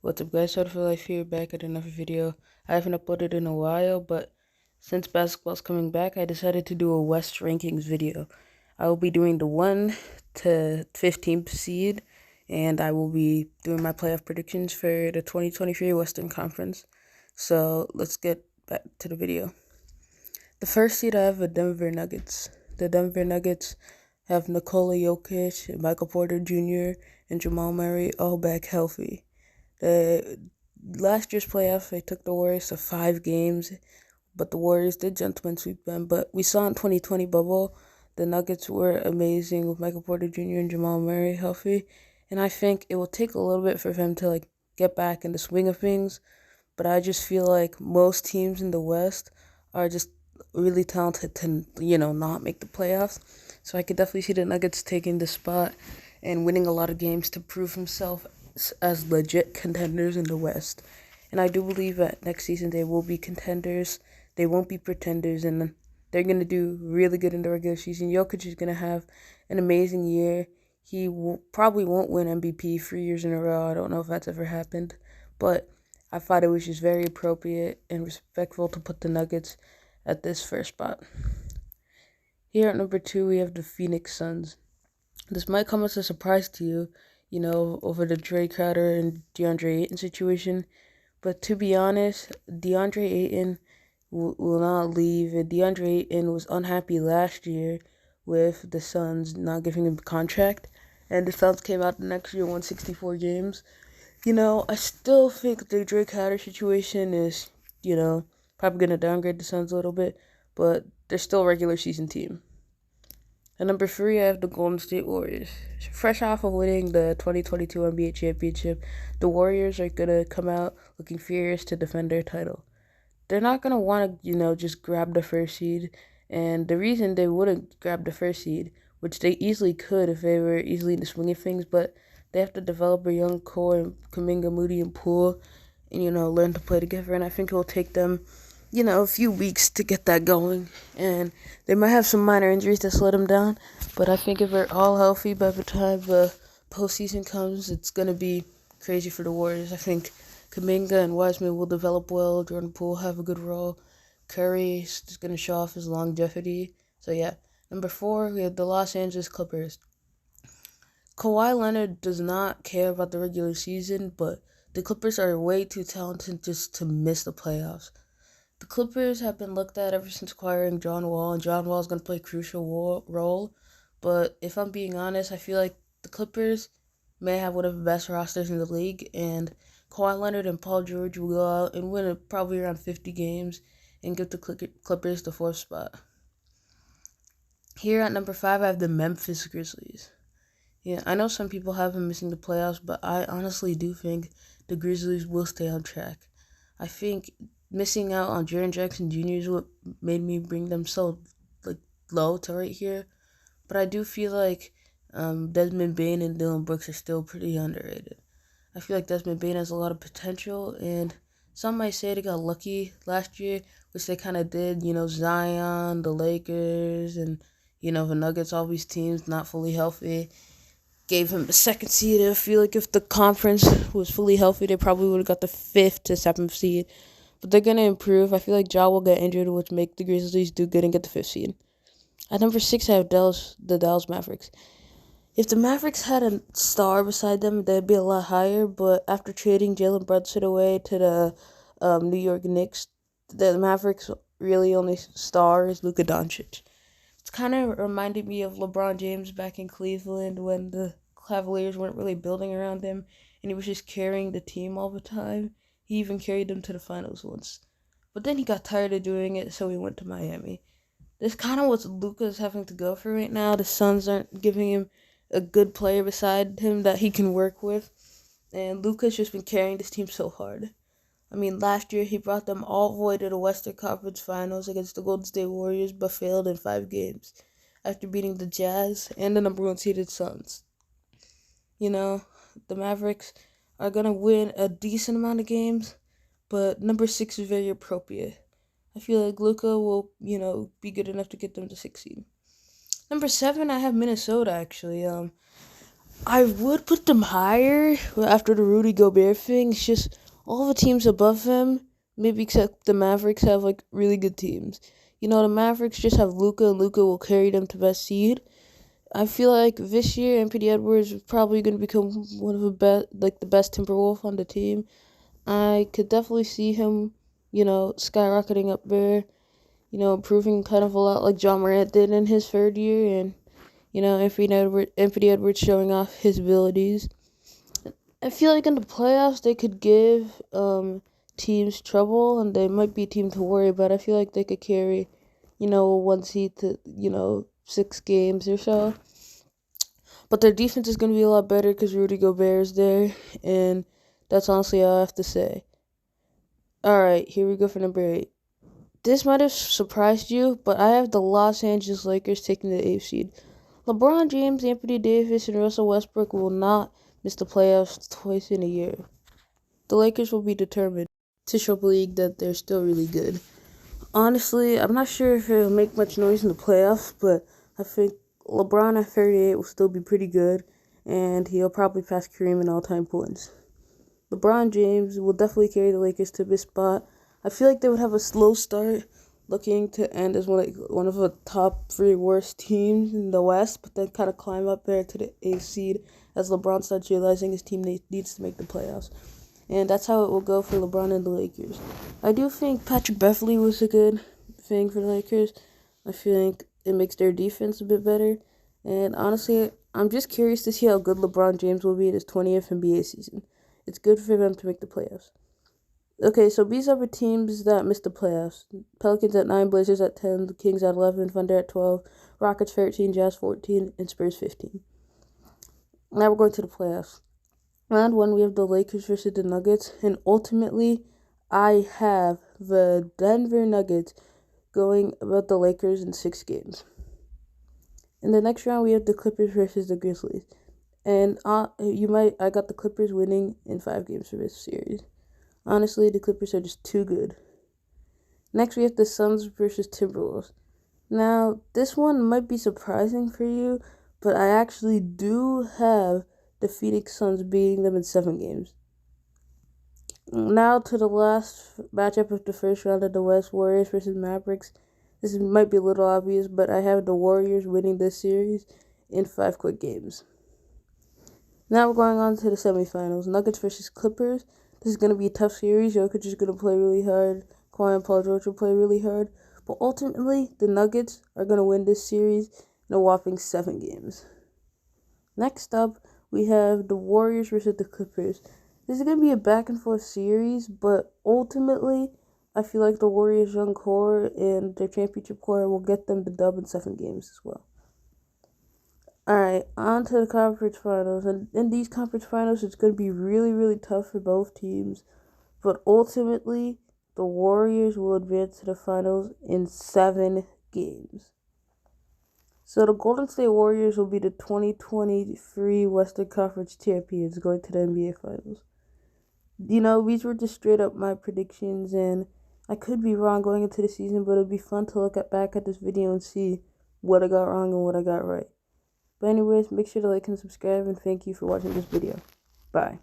What's up guys, Soda for Life here, back at another video. I haven't uploaded in a while, but since basketball's coming back, I decided to do a West rankings video. I will be doing the 1 to 15th seed, and I will be doing my playoff predictions for the 2023 Western Conference. So let's get back to the video. The first seed I have the Denver Nuggets. The Denver Nuggets have Nikola Jokic, Michael Porter Jr., and Jamal Murray all back healthy. Last year's playoff, they took the Warriors to 5 games, but the Warriors did gentlemen sweep them. But we saw in 2020 bubble, the Nuggets were amazing with Michael Porter Jr. and Jamal Murray healthy, and I think it will take a little bit for them to get back in the swing of things. But I just feel like most teams in the West are just really talented to not make the playoffs. So I could definitely see the Nuggets taking the spot and winning a lot of games to prove himself as legit contenders in the West. And I do believe that next season they will be contenders. They won't be pretenders, and they're going to do really good in the regular season. Jokic is going to have an amazing year. He probably won't win MVP 3 years in a row. I don't know if that's ever happened, but I thought it was just very appropriate and respectful to put the Nuggets at this first spot. Here at number 2, we have the Phoenix Suns. This might come as a surprise to you, over the Dre Crowder and DeAndre Ayton situation. But to be honest, DeAndre Ayton will not leave. DeAndre Ayton was unhappy last year with the Suns not giving him a contract. And the Suns came out the next year, won 64 games. I still think the Dre Crowder situation is, probably going to downgrade the Suns a little bit. But they're still a regular season team. At number 3, I have the Golden State Warriors. Fresh off of winning the 2022 NBA championship, the Warriors are going to come out looking furious to defend their title. They're not going to want to, just grab the first seed. And the reason they wouldn't grab the first seed, which they easily could if they were easily in the swing of things, but they have to develop a young core in Kuminga, Moody, and Poole, and, learn to play together. And I think it will take them a few weeks to get that going, and they might have some minor injuries that slow them down, but I think if they're all healthy by the time the postseason comes, it's going to be crazy for the Warriors. I think Kuminga and Wiseman will develop well, Jordan Poole have a good role, Curry is just going to show off his longevity. So yeah, number 4, we have the Los Angeles Clippers. Kawhi Leonard does not care about the regular season, but the Clippers are way too talented just to miss the playoffs. The Clippers have been looked at ever since acquiring John Wall, and John Wall is going to play a crucial role. But if I'm being honest, I feel like the Clippers may have one of the best rosters in the league, and Kawhi Leonard and Paul George will go out and win probably around 50 games and give the Clippers the 4th spot. Here at number 5, I have the Memphis Grizzlies. Yeah, I know some people have them missing the playoffs, but I honestly do think the Grizzlies will stay on track. I think missing out on Jaren Jackson Jr. is what made me bring them so low to right here. But I do feel like Desmond Bane and Dillon Brooks are still pretty underrated. I feel like Desmond Bane has a lot of potential, and some might say they got lucky last year, which they kind of did. Zion, the Lakers, and the Nuggets, all these teams not fully healthy, gave him the 2nd seed. I feel like if the conference was fully healthy, they probably would have got the 5th to 7th seed. But they're going to improve. I feel like Ja will get injured, which make the Grizzlies do good and get the 5th seed. At number 6, I have the Dallas Mavericks. If the Mavericks had a star beside them, they'd be a lot higher. But after trading Jalen Brunson away to the New York Knicks, the Mavericks' really only star is Luka Doncic. It's kind of reminded me of LeBron James back in Cleveland when the Cavaliers weren't really building around him, and he was just carrying the team all the time. He even carried them to the finals once. But then he got tired of doing it, so he went to Miami. This kind of what Luka's having to go through right now. The Suns aren't giving him a good player beside him that he can work with. And Luka's just been carrying this team so hard. I mean, last year he brought them all the way to the Western Conference Finals against the Golden State Warriors, but failed in 5 games after beating the Jazz and the number 1 seeded Suns. The Mavericks are going to win a decent amount of games, but number 6 is very appropriate. I feel like Luka will, be good enough to get them to 6 seed. Number 7, I have Minnesota, actually. I would put them higher after the Rudy Gobert thing. It's just all the teams above them, maybe except the Mavericks, have like really good teams. The Mavericks just have Luka, and Luka will carry them to best seed. I feel like this year, Anthony Edwards is probably going to become one of the best Timberwolf on the team. I could definitely see him, skyrocketing up there. Improving kind of a lot like John Morant did in his third year, and Anthony Edwards showing off his abilities. I feel like in the playoffs they could give teams trouble, and they might be a team to worry about. I feel like they could carry, one seed to 6 games or so. But their defense is going to be a lot better because Rudy Gobert is there, and that's honestly all I have to say. All right, here we go for number 8. This might have surprised you, but I have the Los Angeles Lakers taking the 8th seed. LeBron James, Anthony Davis, and Russell Westbrook will not miss the playoffs twice in a year. The Lakers will be determined to show the league that they're still really good. Honestly, I'm not sure if it'll make much noise in the playoffs, but I think LeBron at 38 will still be pretty good, and he'll probably pass Kareem in all-time points. LeBron James will definitely carry the Lakers to this spot. I feel like they would have a slow start, looking to end as one of the top 3 worst teams in the West, but then kind of climb up there to the 8th seed as LeBron starts realizing his team needs to make the playoffs. And that's how it will go for LeBron and the Lakers. I do think Patrick Beverley was a good thing for the Lakers. I think it makes their defense a bit better. And honestly, I'm just curious to see how good LeBron James will be in his 20th NBA season. It's good for them to make the playoffs. Okay, so these are the teams that missed the playoffs. Pelicans at 9, Blazers at 10, the Kings at 11, Thunder at 12, Rockets 13, Jazz 14, and Spurs 15. Now we're going to the playoffs. Round 1, we have the Lakers versus the Nuggets, and ultimately, I have the Denver Nuggets going about the Lakers in 6 games. In the next round, we have the Clippers versus the Grizzlies, and I got the Clippers winning in 5 games for this series. Honestly, the Clippers are just too good. Next, we have the Suns versus Timberwolves. Now, this one might be surprising for you, but I actually do have the Phoenix Suns beating them in 7 games. Now to the last matchup of the first round of the West, Warriors versus Mavericks. This might be a little obvious, but I have the Warriors winning this series in 5 quick games. Now we're going on to the semifinals. Nuggets versus Clippers. This is going to be a tough series. Jokic is going to play really hard. Kawhi and Paul George will play really hard. But ultimately, the Nuggets are going to win this series in a whopping 7 games. Next up, we have the Warriors versus the Clippers. This is going to be a back-and-forth series, but ultimately, I feel like the Warriors' young core and their championship core will get them the dub in 7 games as well. Alright, on to the conference finals. And in these conference finals, it's going to be really, really tough for both teams. But ultimately, the Warriors will advance to the finals in 7 games. So the Golden State Warriors will be the 2023 Western Conference champions going to the NBA Finals. These were just straight up my predictions, and I could be wrong going into the season, but it'd be fun to look back at this video and see what I got wrong and what I got right. But anyways, make sure to like and subscribe, and thank you for watching this video. Bye.